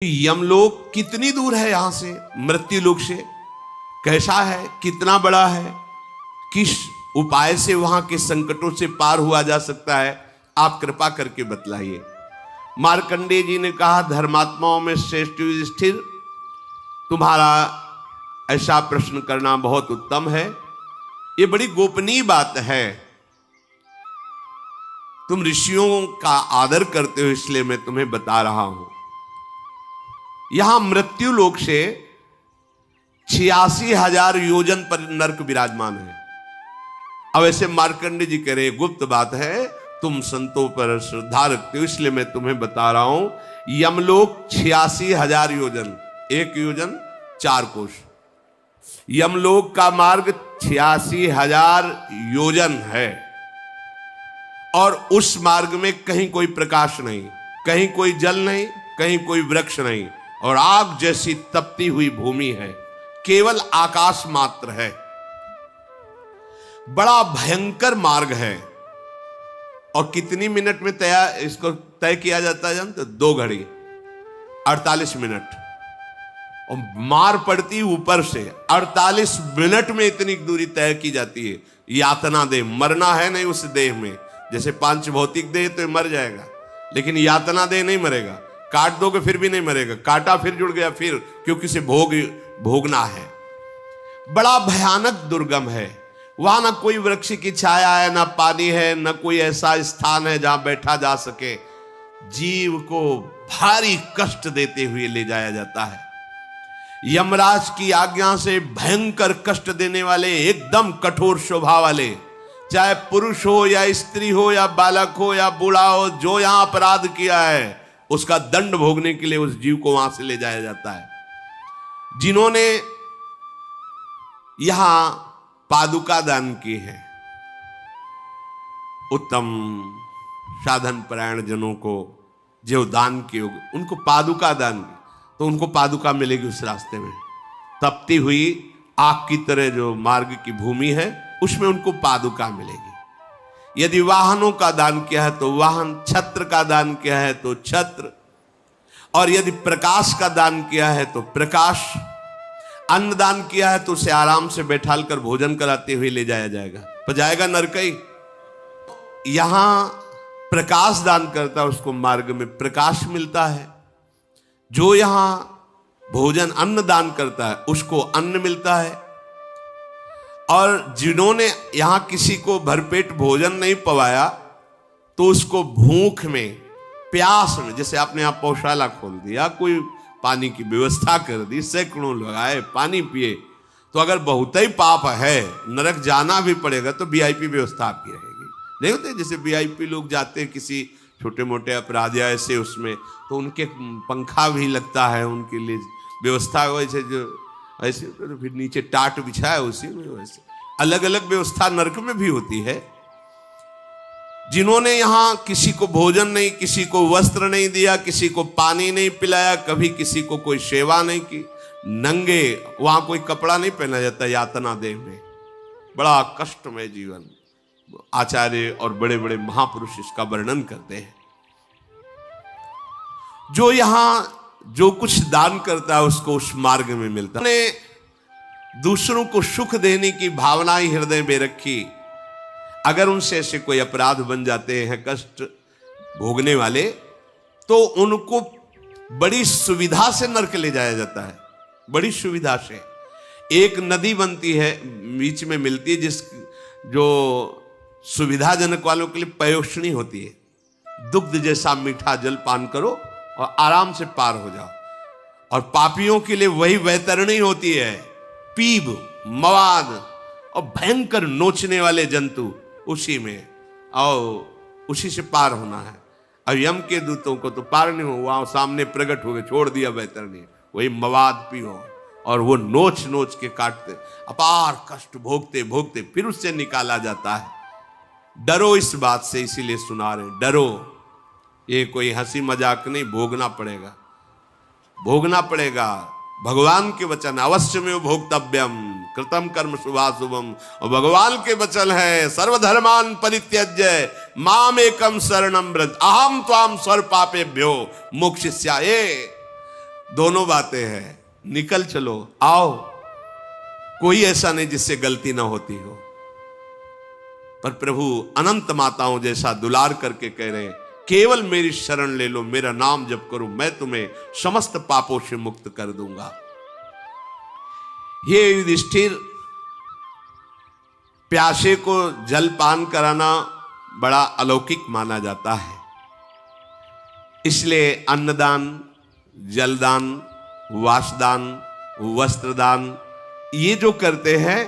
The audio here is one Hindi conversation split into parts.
यमलोक कितनी दूर है यहां से, मृत्यु लोक से? कैसा है, कितना बड़ा है, किस उपाय से वहां के संकटों से पार हुआ जा सकता है? आप कृपा करके बतलाइए। मार्कंडेय जी ने कहा, धर्मात्माओं में श्रेष्ठ युधिष्ठिर, तुम्हारा ऐसा प्रश्न करना बहुत उत्तम है। ये बड़ी गोपनीय बात है। तुम ऋषियों का आदर करते हो, इसलिए मैं तुम्हें बता रहा हूं। यहां मृत्यु लोक से 86,000 योजन पर नरक विराजमान है। अब ऐसे मार्कंडेय जी कह रहे, गुप्त बात है, तुम संतों पर श्रद्धा रखते हो, इसलिए मैं तुम्हें बता रहा हूं। यमलोक 86,000 योजन, एक योजन 4 कोश। यमलोक का मार्ग 86,000 योजन है, और उस मार्ग में कहीं कोई प्रकाश नहीं, कहीं कोई जल नहीं, कहीं कोई वृक्ष नहीं, और आग जैसी तपती हुई भूमि है, केवल आकाश मात्र है। बड़ा भयंकर मार्ग है। और कितनी मिनट में इसको तय किया जाता है जानते? 2 घड़ी 48 मिनट। और मार पड़ती ऊपर से 48 मिनट में इतनी दूरी तय की जाती है। यातना देह, मरना है नहीं उस देह में। जैसे 5 भौतिक देह तो मर जाएगा, लेकिन यातना देह नहीं मरेगा। काट दोगे फिर भी नहीं मरेगा, काटा फिर जुड़ गया फिर, क्योंकि इसे भोगना है। बड़ा भयानक दुर्गम है। वहां ना कोई वृक्ष की छाया है, ना पानी है, ना कोई ऐसा स्थान है जहां बैठा जा सके। जीव को भारी कष्ट देते हुए ले जाया जाता है। यमराज की आज्ञा से भयंकर कष्ट देने वाले, एकदम कठोर स्वभाव वाले, चाहे पुरुष हो या स्त्री हो या बालक हो या बूढ़ा हो, जो यहां अपराध किया है उसका दंड भोगने के लिए उस जीव को वहां से ले जाया जाता है। जिन्होंने यहां पादुका दान की है, उत्तम साधन परायण जनों को जो दान किए, उनको पादुका दान की, तो उनको पादुका मिलेगी उस रास्ते में। तपती हुई आग की तरह जो मार्ग की भूमि है, उसमें उनको पादुका मिलेगी। यदि वाहनों का दान किया है तो वाहन, छत्र का दान किया है तो छत्र, और यदि प्रकाश का दान किया है तो प्रकाश, अन्न दान किया है तो उसे आराम से बैठाल कर भोजन कराते हुए ले जाया जाएगा, तो जाएगा नरकई। यहां प्रकाश दान करता है, उसको मार्ग में प्रकाश मिलता है। जो यहां भोजन अन्न दान करता है उसको अन्न मिलता है। और जिन्होंने यहां किसी को भरपेट भोजन नहीं पवाया, तो उसको भूख में, प्यास में, जैसे आपने यहां पौशाला खोल दिया, कोई पानी की व्यवस्था कर दी, सैकड़ों लगाए, पानी पिए, तो अगर बहुत ही पाप है, नरक जाना भी पड़ेगा, तो वीआईपी व्यवस्था आपकी रहेगी। नहीं होते जैसे वीआईपी लोग जाते हैं किसी छोटे मोटे अपराध या ऐसे, उसमें तो उनके पंखा भी लगता है, उनके लिए व्यवस्था वैसे, जो ऐसे तो फिर नीचे टाट बिछा है उसी में, वैसे अलग अलग व्यवस्था नरक में भी होती है। जिन्होंने यहां किसी को भोजन नहीं, किसी को वस्त्र नहीं दिया, किसी को पानी नहीं पिलाया, कभी किसी को कोई सेवा नहीं की, नंगे, वहां कोई कपड़ा नहीं पहना जाता यातना देह में, बड़ा कष्टमय जीवन। आचार्य और बड़े बड़े महापुरुष इसका वर्णन करते हैं। जो यहां जो कुछ दान करता है उसको उस मार्ग में मिलता है। दूसरों को सुख देने की भावना ही हृदय में रखी। अगर उनसे ऐसे कोई अपराध बन जाते हैं कष्ट भोगने वाले, तो उनको बड़ी सुविधा से नरक ले जाया जाता है। बड़ी सुविधा से एक नदी बनती है, बीच में मिलती है, जो सुविधाजनक वालों के लिए पयोष्णी होती है। दुग्ध जैसा मीठा जल पान करो और आराम से पार हो जाओ। और पापियों के लिए वही वैतरणी होती है, पीप, मवाद और भयंकर नोचने वाले जंतु, उसी में और उसी से पार होना है। और यम के दूतों को तो पार नहीं हो, वहां सामने प्रकट हो गए, छोड़ दिया वैतरणी, वही मवाद पियो, और वो नोच नोच के काटते, अपार कष्ट भोगते भोगते फिर उससे निकाला जाता है। डरो इस बात से, इसीलिए सुना रहे, डरो। ये कोई हंसी मजाक नहीं, भोगना पड़ेगा, भोगना पड़ेगा। भगवान के वचन, अवश्य में भोक्तव्यम कृतम कर्म शुभाशुभम, और भगवान के वचन है, सर्वधर्मान परित्यज्य माम एकम शरणम व्रज अहम त्वाम सर्व पापेभ्यो मोक्षयिष्यामि। दोनों बातें हैं, निकल चलो, आओ। कोई ऐसा नहीं जिससे गलती ना होती हो, पर प्रभु अनंत माताओं जैसा दुलार करके कह रहे हैं, केवल मेरी शरण ले लो, मेरा नाम जप करो, मैं तुम्हें समस्त पापों से मुक्त कर दूंगा। ये युधिष्ठिर, प्यासे को जल पान कराना बड़ा अलौकिक माना जाता है, इसलिए अन्नदान, जलदान, वासदान, वस्त्रदान ये जो करते हैं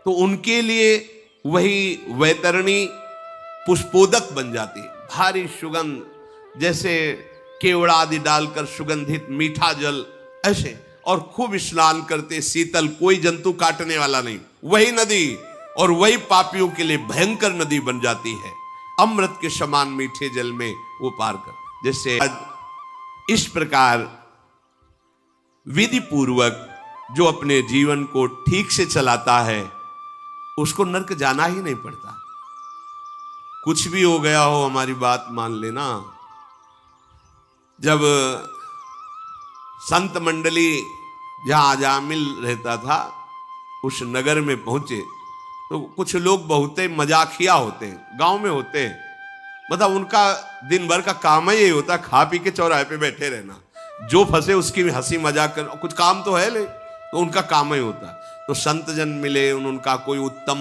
तो उनके लिए वही वैतरणी पुष्पोदक बन जाती है, भारी सुगंध, जैसे केवड़ा आदि डालकर सुगंधित मीठा जल ऐसे, और खूब स्नान करते, शीतल, कोई जंतु काटने वाला नहीं, वही नदी और वही पापियों के लिए भयंकर नदी बन जाती है, अमृत के समान मीठे जल में वो पार कर। जैसे इस प्रकार विधि पूर्वक जो अपने जीवन को ठीक से चलाता है उसको नरक जाना ही नहीं पड़ता। कुछ भी हो गया हो, हमारी बात मान लेना। जब संत मंडली जहां अजामिल रहता था उस नगर में पहुंचे तो कुछ लोग बहुत मजाकिया होते हैं, गांव में होते हैं, मतलब उनका दिन भर का काम ही यही होता है, खा पी के चौराहे पे बैठे रहना, जो फंसे उसकी भी हंसी मजाक कर, कुछ काम तो है नहीं, तो उनका काम ही होता है। तो संत जन मिले, उनका कोई उत्तम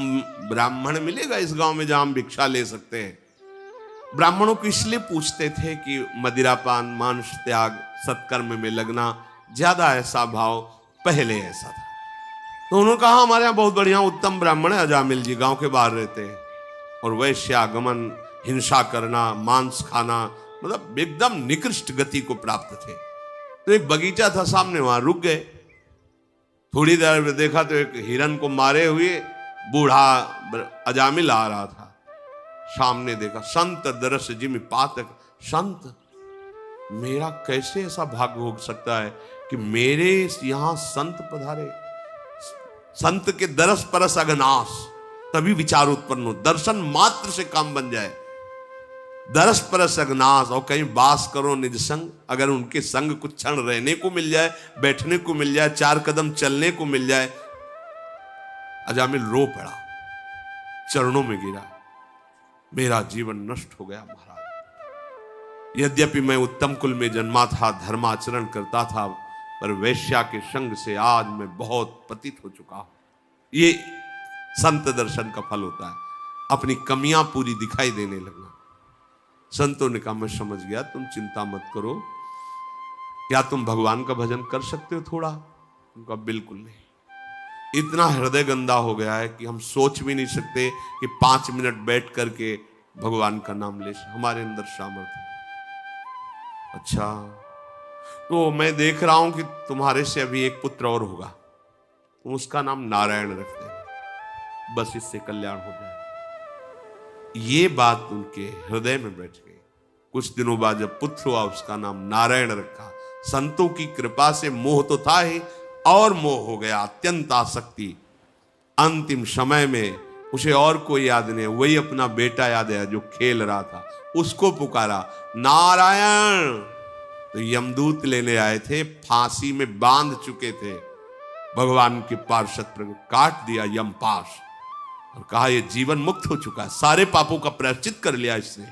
ब्राह्मण मिलेगा इस गांव में जहां हम भिक्षा ले सकते हैं। ब्राह्मणों को इसलिए पूछते थे कि मदिरापान, मांस त्याग, सत्कर्म में लगना, ज्यादा ऐसा भाव पहले ऐसा था। तो उन्होंने कहा हमारे यहाँ बहुत बढ़िया उत्तम ब्राह्मण है अजामिल जी, गांव के बाहर रहते हैं, और वैश्यागमन, हिंसा करना, मांस खाना, मतलब एकदम निकृष्ट गति को प्राप्त थे। तो एक बगीचा था सामने, वहां रुक गए। थोड़ी देर में देखा तो एक हिरन को मारे हुए बूढ़ा अजामिल आ रहा था। सामने देखा, संत दरस जिम पातक, संत मेरा कैसे ऐसा भाग्य हो सकता है कि मेरे यहां संत पधारे। संत के दरस परस अगनाश, तभी विचार उत्पन्न हो, दर्शन मात्र से काम बन जाए। दरस परस अगनाश, और कहीं वास करो निज संग, अगर उनके संग कुछ क्षण रहने को मिल जाए, बैठने को मिल जाए, 4 कदम चलने को मिल जाए। अजामिल रो पड़ा, चरणों में गिरा, मेरा जीवन नष्ट हो गया महाराज। यद्यपि मैं उत्तम कुल में जन्मा था, धर्माचरण करता था, पर वैश्या के संग से आज मैं बहुत पतित हो चुका हूं। ये संत दर्शन का फल होता है, अपनी कमियां पूरी दिखाई देने लगना। संतों ने कहा मैं समझ गया, तुम चिंता मत करो, क्या तुम भगवान का भजन कर सकते हो थोड़ा? उनका बिल्कुल नहीं, इतना हृदय गंदा हो गया है कि हम सोच भी नहीं सकते कि 5 मिनट बैठ करके भगवान का नाम ले, हमारे अंदर सामर्थ्य है। अच्छा, तो मैं देख रहा हूं कि तुम्हारे से अभी एक पुत्र और होगा, तुम उसका नाम नारायण रख दे, बस इससे कल्याण हो जाए। ये बात उनके हृदय में बैठ गई। कुछ दिनों बाद जब पुत्र हुआ, उसका नाम नारायण रखा। संतों की कृपा से मोह तो था ही, और मोह हो गया, अत्यंत आसक्ति। अंतिम समय में उसे और कोई याद नहीं, वही अपना बेटा याद है जो खेल रहा था, उसको पुकारा नारायण। तो यमदूत लेने आए थे, फांसी में बांध चुके थे, भगवान के पार्षद प्रभु काट दिया यमपाश, और कहा ये जीवन मुक्त हो चुका है, सारे पापों का प्रायश्चित कर लिया इसने।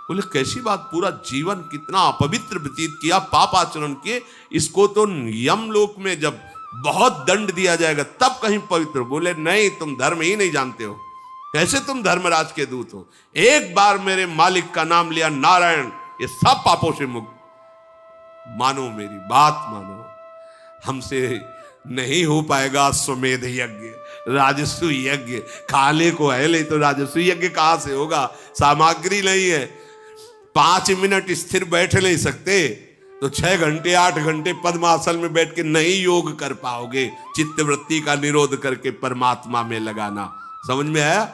बोले कैसी बात, पूरा जीवन कितना अपवित्र व्यतीत किया, पाप आचरण किए, इसको तो यमलोक में जब बहुत दंड दिया जाएगा तब कहीं पवित्र। बोले नहीं, तुम धर्म ही नहीं जानते हो, कैसे तुम धर्मराज के दूत हो? एक बार मेरे मालिक का नाम लिया नारायण, ये सब पापों से मुक्त। मानो मेरी बात मानो, हमसे नहीं हो पाएगा अश्वमेध यज्ञ, राजस्व यज्ञ, खाने को है नहीं तो राजस्व यज्ञ कहां से होगा? सामग्री नहीं है, 5 मिनट स्थिर बैठ नहीं सकते, तो 6 घंटे 8 घंटे पद्मासन में बैठ के नहीं योग कर पाओगे। चित्तवृत्ति का निरोध करके परमात्मा में लगाना। समझ में आया?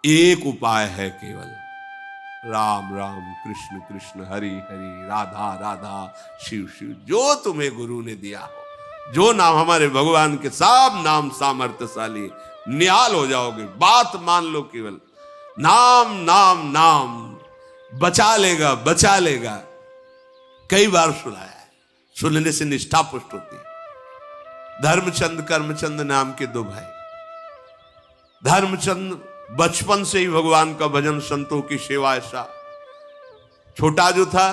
एक उपाय है केवल, राम राम कृष्ण कृष्ण हरि हरि राधा राधा शिव शिव, जो तुम्हें गुरु ने दिया हो, जो नाम हमारे भगवान के, सब नाम सामर्थ्यशाली, निहाल हो जाओगे। बात मान लो, केवल नाम नाम नाम बचा लेगा, बचा लेगा। कई बार सुनाया है, सुनने से निष्ठा पुष्ट होती है। धर्मचंद कर्मचंद नाम के दो भाई। धर्मचंद बचपन से ही भगवान का भजन, संतों की सेवा, ऐसा छोटा जो था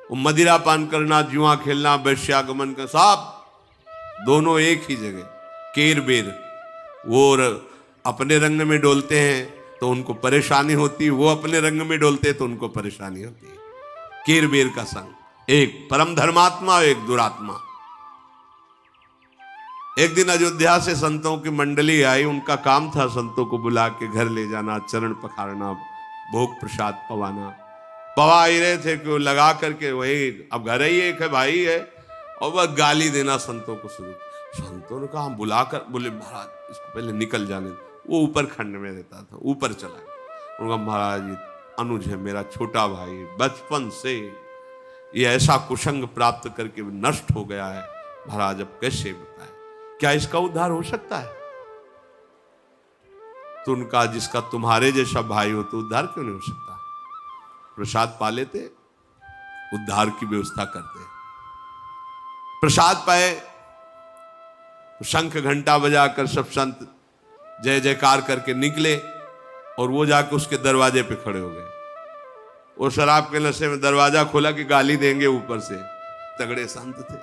वो मदिरा पान करना, जुआ खेलना, वैश्यागमन का, सब दोनों एक ही जगह, केर बेर। वो अपने रंग में डोलते हैं तो उनको परेशानी होती है, वो अपने रंग में डोलते हैं तो उनको परेशानी होती है। केर बेर का संग, एक परम धर्मात्मा और एक दुरात्मा। एक दिन अयोध्या से संतों की मंडली आई। उनका काम था संतों को बुला के घर ले जाना, चरण पखारना, भोग प्रसाद पवाना। पवा ही रहे थे कि वो लगा करके वही, अब घर ही एक है, भाई है, और वह गाली देना संतों को शुरू। संतों ने कहा हम बुलाकर, बोले महाराज इसको पहले निकल जाने दो। वो ऊपर खंड में रहता था, ऊपर चला गया। उनका महाराज ये अनुज है, मेरा छोटा भाई, बचपन से ये ऐसा कुसंग प्राप्त करके नष्ट हो गया है, महाराज अब कैसे बताए, क्या इसका उद्धार हो सकता है? तो उनका, जिसका तुम्हारे जैसा भाई हो तो उद्धार क्यों नहीं हो सकता? प्रसाद पा लेते, उद्धार की व्यवस्था करते। प्रसाद पाए तो शंख घंटा बजाकर सब संत जय जयकार करके निकले और वो जाके उसके दरवाजे पे खड़े हो गए। वो शराब के नशे में दरवाजा खोला कि गाली देंगे ऊपर से। तगड़े संत थे,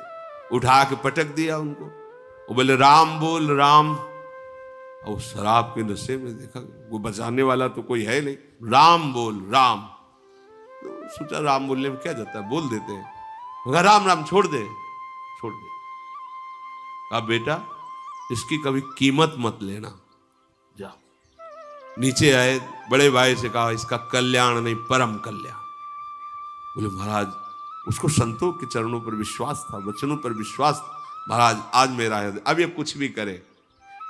उठा के पटक दिया उनको। वो बोले राम बोल राम। और शराब के नशे में देखा वो बचाने वाला तो कोई है नहीं, राम बोल राम। तो सोचा राम बोलने में क्या जाता है, बोल देते हैं। राम राम छोड़ दे, छोड़ दे। कहा बेटा इसकी कभी कीमत मत लेना, जा। नीचे आए, बड़े भाई से कहा इसका कल्याण नहीं परम कल्याण। बोले महाराज उसको संतों के चरणों पर विश्वास था, वचनों पर विश्वास था। महाराज आज मेरा है, अब ये कुछ भी करे।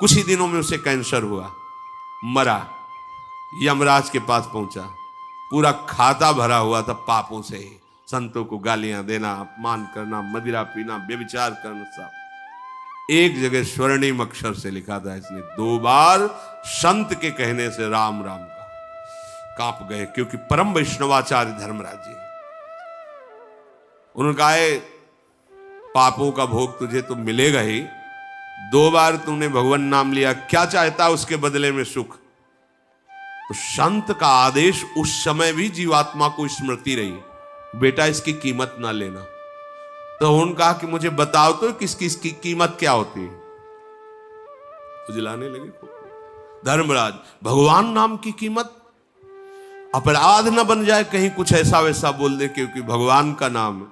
कुछ ही दिनों में उसे कैंसर हुआ, मरा। यमराज के पास पहुंचा, पूरा खाता भरा हुआ था पापों से ही। संतों को गालियां देना, अपमान करना, मदिरा पीना, व्यभिचार करना, सब। एक जगह स्वर्णिम अक्षर से लिखा था इसने 2 बार संत के कहने से राम राम का। कांप गए, क्योंकि परम वैष्णवाचार्य धर्मराज जी। उन्होंने कहा पापों का भोग तुझे तो मिलेगा ही, 2 बार तूने भगवान नाम लिया, क्या चाहता उसके बदले में सुख? तो संत का आदेश उस समय भी जीवात्मा को स्मृति रही, बेटा इसकी कीमत ना लेना। तो उन्होंने कहा कि मुझे बताओ तो इसकी कीमत क्या होती है? खुजलाने लगे धर्मराज, भगवान नाम की कीमत, अपराध न बन जाए कहीं कुछ ऐसा वैसा बोल दे, क्योंकि भगवान का नाम है।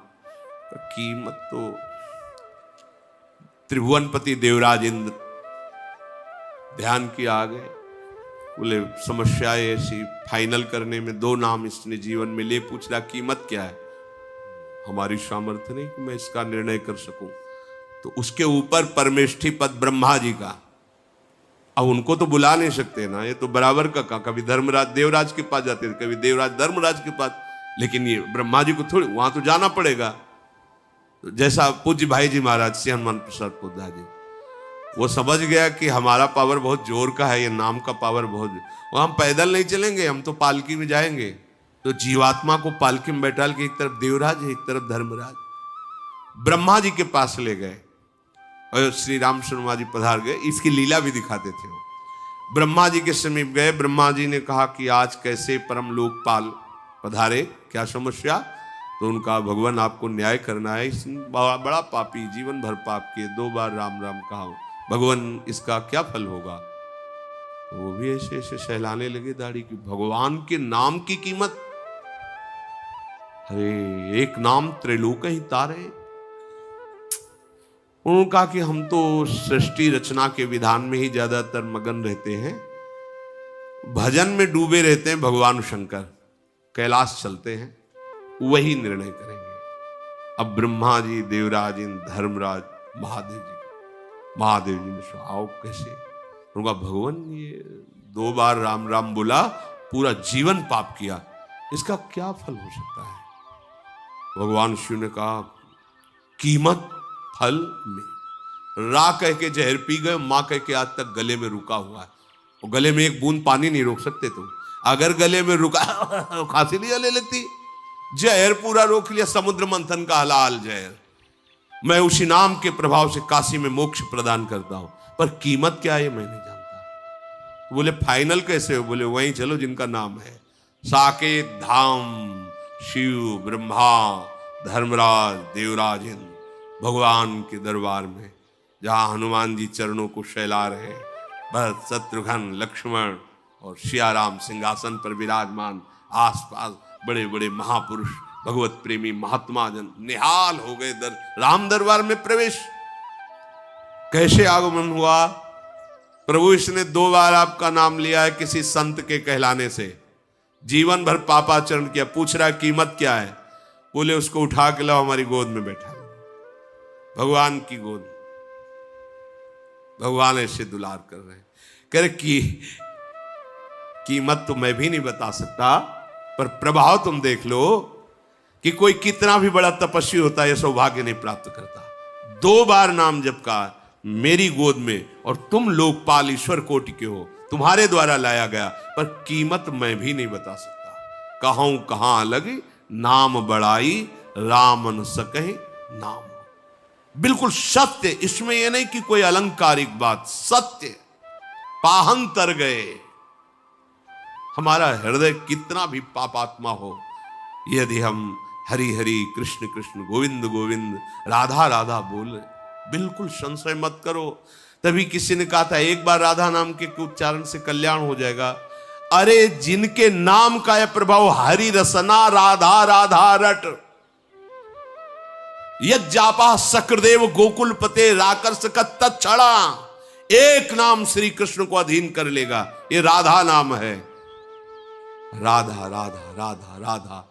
कीमत तो त्रिभुवनपति देवराज इंद्र ध्यान किया, आ गए। बोले समस्या ऐसी, फाइनल करने में 2 नाम इसने जीवन में ले, पूछ रहा कीमत क्या है? हमारी सामर्थ्य नहीं कि मैं इसका निर्णय कर सकूं। तो उसके ऊपर परमेष्ठी पद ब्रह्मा जी का, अब उनको तो बुला नहीं सकते ना, ये तो बराबर का कभी धर्मराज देवराज के पास जाते थे, कभी देवराज धर्मराज के पास, लेकिन ये ब्रह्मा जी को थोड़ी वहां तो जाना पड़ेगा। तो जैसा पूज्य भाई जी महाराज श्री हनुमान प्रसाद पोद्दार जी, वो समझ गया कि हमारा पावर बहुत जोर का है, ये नाम का पावर बहुत, वो हम पैदल नहीं चलेंगे, हम तो पालकी में जाएंगे। तो जीवात्मा को पालकी में बैठाल के एक तरफ देवराज है, एक तरफ धर्मराज, ब्रह्मा जी के पास ले गए और श्री राम शर्मा जी पधार गए। इसकी लीला भी दिखाते थे वो। ब्रह्मा जी के समीप गए, ब्रह्मा जी ने कहा कि आज कैसे परम लोकपाल पधारे, क्या समस्या? तो उनका भगवान आपको न्याय करना है, इसने बड़ा पापी, जीवन भर पाप किए, 2 बार राम राम कहा, भगवान इसका क्या फल होगा? वो भी ऐसे ऐसे सहलाने लगे दाढ़ी की, भगवान के नाम की कीमत, अरे एक नाम त्रिलोक ही तारे। उन्होंने कहा कि हम तो सृष्टि रचना के विधान में ही ज्यादातर मगन रहते हैं, भजन में डूबे रहते हैं। भगवान शंकर कैलाश चलते हैं, वही निर्णय करेंगे। अब ब्रह्मा जी, देवराज इंद्र, धर्मराज, महादेव जी ने आओ कैसे? उनका भगवान ये 2 बार राम राम बोला, पूरा जीवन पाप किया, इसका क्या फल हो सकता है? भगवान शिव ने कहा कीमत फल में। रा कह के जहर पी गए, मां कह के आज तक गले में रुका हुआ है, और गले में एक बूंद पानी नहीं रोक सकते तुम। अगर गले में रुका खांसी नहीं आने लगती, जहर पूरा रोक लिया, समुद्र मंथन का हलाल जहर। मैं उसी नाम के प्रभाव से काशी में मोक्ष प्रदान करता हूं, पर कीमत क्या है मैं नहीं जानता। बोले फाइनल कैसे हो? बोले वहीं चलो जिनका नाम है। साकेत धाम, शिव, ब्रह्मा, धर्मराज, देवराज इंद्र भगवान के दरबार में, जहां हनुमान जी चरणों को शैला रहे, भरत, शत्रुघ्न, लक्ष्मण और सियाराम सिंहासन पर विराजमान, आसपास बड़े बड़े महापुरुष, भगवत प्रेमी महात्मा जन निहाल हो गए राम दरबार में प्रवेश। कैसे आगमन हुआ? प्रभु इसने 2 बार आपका नाम लिया है किसी संत के कहलाने से, जीवन भर पापाचरण किया। पूछ रहा कीमत क्या है? बोले उसको उठा के लाओ, हमारी गोद में बैठा। भगवान की गोद, भगवान ऐसे दुलार कर रहे हैं। कह रहे की कीमत तो मैं भी नहीं बता सकता, पर प्रभाव तुम देख लो कि कोई कितना भी बड़ा तपस्वी होता है, यह सौभाग्य नहीं प्राप्त करता। 2 बार नाम जप का मेरी गोद में, और तुम लोकपाल ईश्वर कोटि के हो, तुम्हारे द्वारा लाया गया, पर कीमत मैं भी नहीं बता सकता। कहूं कहां अलग नाम बड़ाई, राम न सकहि नाम। बिल्कुल सत्य, इसमें यह नहीं कि कोई अलंकारिक बात, सत्य। पाहन तर गए। हमारा हृदय कितना भी पापात्मा हो, यदि हम हरि हरि कृष्ण कृष्ण गोविंद गोविंद राधा राधा बोल, बिल्कुल संशय मत करो। तभी किसी ने कहा था एक बार राधा नाम के उच्चारण से कल्याण हो जाएगा। अरे जिनके नाम का यह प्रभाव, हरि रसना राधा राधा रट, यज्जापा सक्रदेव गोकुल पते राकर्ष का तत्क्षणा, एक नाम श्री कृष्ण को अधीन कर लेगा। ये राधा नाम है। राधा राधा राधा राधा।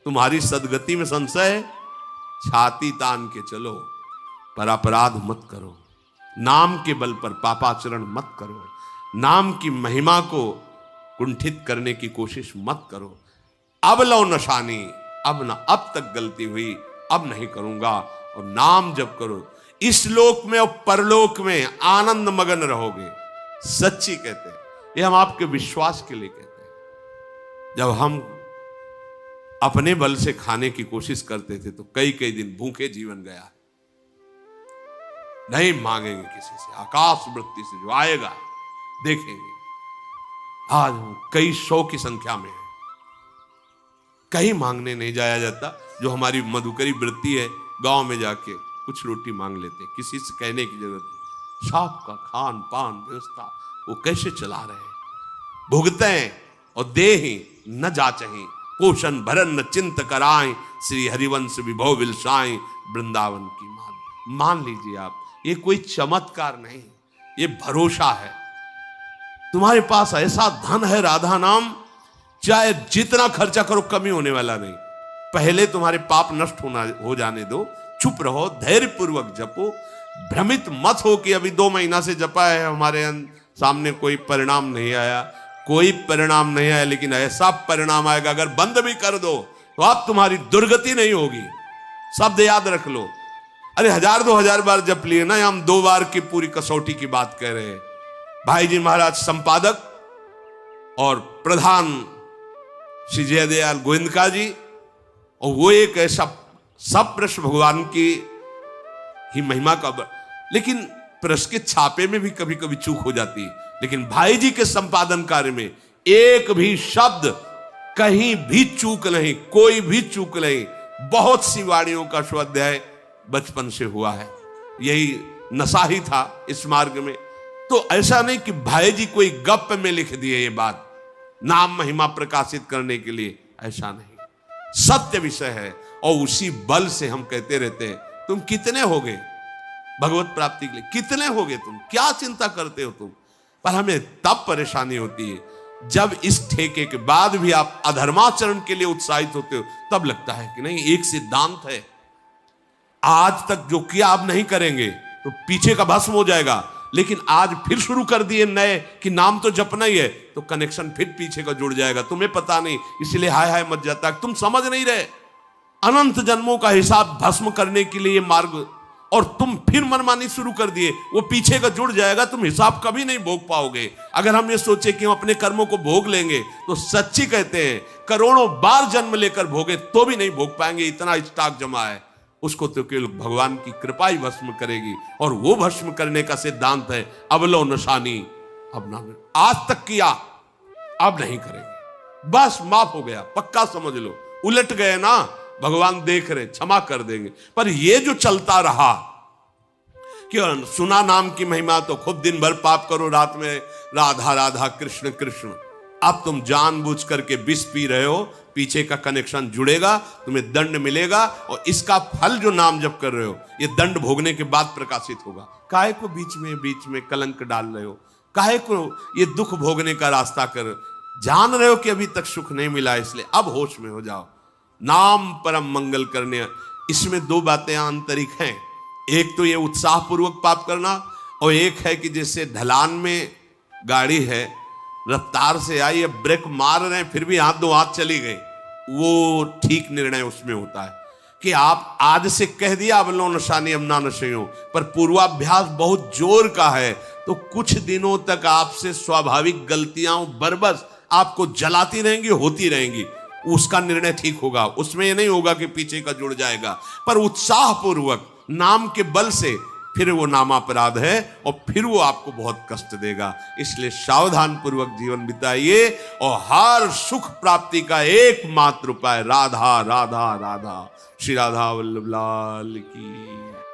तुम्हारी सदगति में संशय है, छाती तान के चलो, पर अपराध मत करो। नाम के बल पर पापाचरण मत करो। नाम की महिमा को कुंठित करने की कोशिश मत करो। अब लो नशानी, अब ना, अब तक गलती हुई, अब नहीं करूंगा। और नाम जप करो, इस लोक में और परलोक में आनंद मगन रहोगे। सच्ची कहते हैं, ये हम आपके विश्वास के लिए कहते हैं। जब हम अपने बल से खाने की कोशिश करते थे तो कई कई दिन भूखे जीवन गया। नहीं मांगेंगे किसी से, आकाश वृत्ति से जो आएगा देखेंगे। आज हम कई 100 की संख्या में है, कहीं मांगने नहीं जाया जाता। जो हमारी मधुकरी वृत्ति है, गांव में जाके कुछ रोटी मांग लेते, किसी से कहने की जरूरत नहीं। सबका खान पान व्यवस्था वो कैसे चला रहे हैं, भुगते और दे ही न जाचही, पोषण भरन न चिंत कराएं, श्री हरिवंश विभव विलसाएं, वृंदावन की मान। मान लीजिए आप, ये कोई चमत्कार नहीं, ये भरोसा है। तुम्हारे पास ऐसा धन है, राधा नाम, चाहे जितना खर्चा करो कमी होने वाला नहीं। पहले तुम्हारे पाप नष्ट हो जाने दो, चुप रहो, धैर्य पूर्वक जपो। भ्रमित मत हो कि अभी 2 महीना से जपा है, हमारे सामने कोई परिणाम नहीं आया। कोई परिणाम नहीं आया, लेकिन ऐसा परिणाम आएगा, अगर बंद भी कर दो तो अब तुम्हारी दुर्गति नहीं होगी। शब्द याद रख लो। अरे 1000-2000 बार जप लिए ना, हम 2 बार की पूरी कसौटी की बात कह रहे हैं। भाई जी महाराज संपादक और प्रधान श्री जयदयाल गोविंदका जी, और वो एक ऐसा सब प्रश्न भगवान की ही महिमा का, लेकिन प्रेस के छापे में भी कभी कभी चूक हो जाती है। लेकिन भाई जी के संपादन कार्य में एक भी शब्द, कहीं भी चूक नहीं, कोई भी चूक नहीं। बहुत सी वाणियों का स्वाध्याय बचपन से हुआ है, यही नशा ही था इस मार्ग में। तो ऐसा नहीं कि भाई जी कोई गप में लिख दिए ये बात नाम महिमा प्रकाशित करने के लिए, ऐसा नहीं, सत्य विषय है। और उसी बल से हम कहते रहते हैं, तुम कितने हो गए भगवत प्राप्ति के लिए, कितने हो गए तुम, क्या चिंता करते हो तुम। पर हमें तब परेशानी होती है जब इस ठेके के बाद भी आप अधर्माचरण के लिए उत्साहित होते हो, तब लगता है कि नहीं, एक सिद्धांत है, आज तक जो किया अब नहीं करेंगे तो पीछे का भस्म हो जाएगा। लेकिन आज फिर शुरू कर दिए नए कि नाम तो जपना ही है, तो कनेक्शन फिर पीछे का जुड़ जाएगा। तुम्हें पता नहीं, इसलिए हाय हाय मत जाता, तुम समझ नहीं रहे। अनंत जन्मों का हिसाब भस्म करने के लिए मार्ग, और तुम फिर मनमानी शुरू कर दिए, वो पीछे का जुड़ जाएगा, तुम हिसाब कभी नहीं भोग पाओगे। अगर हम ये सोचे कि हम अपने कर्मों को भोग लेंगे, तो सच्ची कहते हैं करोड़ों बार जन्म लेकर भोगे तो भी नहीं भोग पाएंगे, इतना स्टॉक जमा है। उसको तो केवल भगवान की कृपा ही भस्म करेगी। और वो भस्म करने का सिद्धांत है अवलो नशानी, अब ना, आज तक किया अब नहीं करेंगे, बस माफ हो गया, पक्का समझ लो। उलट गए ना, भगवान देख रहे, क्षमा कर देंगे। पर ये जो चलता रहा कि सुना नाम की महिमा तो खूब दिन भर पाप करो, रात में राधा राधा कृष्ण कृष्ण, अब तुम जानबूझ करके विष पी रहे हो, पीछे का कनेक्शन जुड़ेगा, तुम्हें दंड मिलेगा। और इसका फल जो नाम जप कर रहे हो, ये दंड भोगने के बाद प्रकाशित होगा। काहे को बीच में कलंक डाल रहे हो, काहे को ये दुख भोगने का रास्ता कर रहे हो? जान रहे हो कि अभी तक सुख नहीं मिला, इसलिए अब होश में हो जाओ। नाम परम मंगल करने, इसमें दो बातें आंतरिक हैं। एक तो ये उत्साह पूर्वक पाप करना, और एक है कि जैसे ढलान में गाड़ी है, रफ्तार से आई, अब ब्रेक मार रहे हैं फिर भी हाथ दो हाथ चली गई, वो ठीक निर्णय उसमें होता है कि आप आज से कह दिया अब लो नशानी अब ना नशेयो, पर पूर्वाभ्यास बहुत जोर का है, तो कुछ दिनों तक आपसे स्वाभाविक गलतियां बरबस आपको जलाती रहेंगी, होती रहेंगी। उसका निर्णय ठीक होगा, उसमें ये नहीं होगा कि पीछे का जुड़ जाएगा, पर उत्साह पूर्वक नाम के बल से फिर वो नामापराध है और फिर वो आपको बहुत कष्ट देगा। इसलिए सावधान पूर्वक जीवन बिताइए, और हर सुख प्राप्ति का एकमात्र उपाय राधा राधा राधा। श्री राधा वल्लभ लाल की।